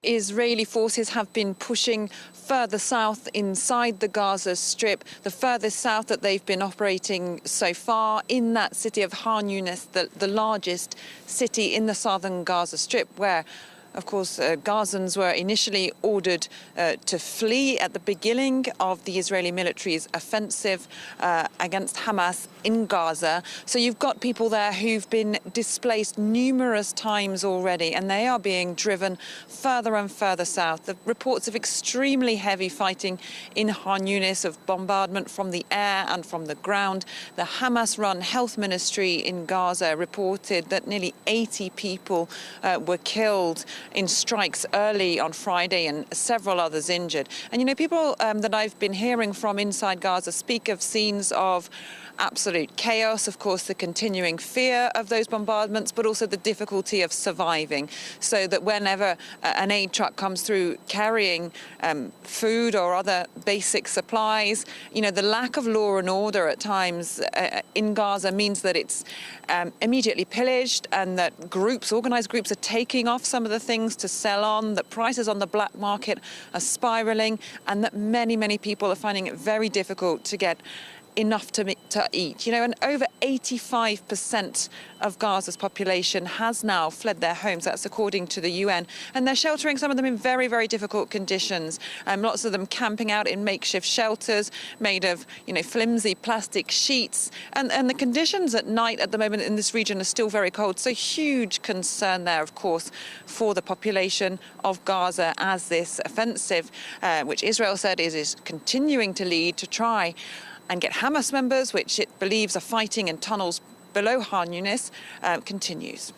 Israeli forces have been pushing further south inside the Gaza Strip, the furthest south that they've been operating so far, in that city of Khan Younes, the largest city in the southern Gaza Strip, where of course, Gazans were initially ordered to flee at the beginning of the Israeli military's offensive against Hamas in Gaza. So you've got people there who've been displaced numerous times already, and they are being driven further and further south. The reports of extremely heavy fighting in Khan Younes, of bombardment from the air and from the ground. The Hamas-run health ministry in Gaza reported that nearly 80 people were killed in strikes early on Friday, and several others injured. And, you know, people that I've been hearing from inside Gaza speak of scenes of absolute chaos, of course, the continuing fear of those bombardments, but also the difficulty of surviving. So that whenever an aid truck comes through carrying food or other basic supplies, you know, the lack of law and order at times in Gaza means that it's immediately pillaged, and that organised groups are taking off some of the things to sell on, that prices on the black market are spiralling, and that many, many people are finding it very difficult to get enough to eat. You know, and over 85% of Gaza's population has now fled their homes. That's according to the UN. And they're sheltering, some of them in very, very difficult conditions. Lots of them camping out in makeshift shelters made of, you know, flimsy plastic sheets. And the conditions at night at the moment in this region are still very cold. So huge concern there, of course, for the population of Gaza as this offensive, which Israel said is continuing to lead, to try and get Hamas members, which it believes are fighting in tunnels below Khan Younes, continues.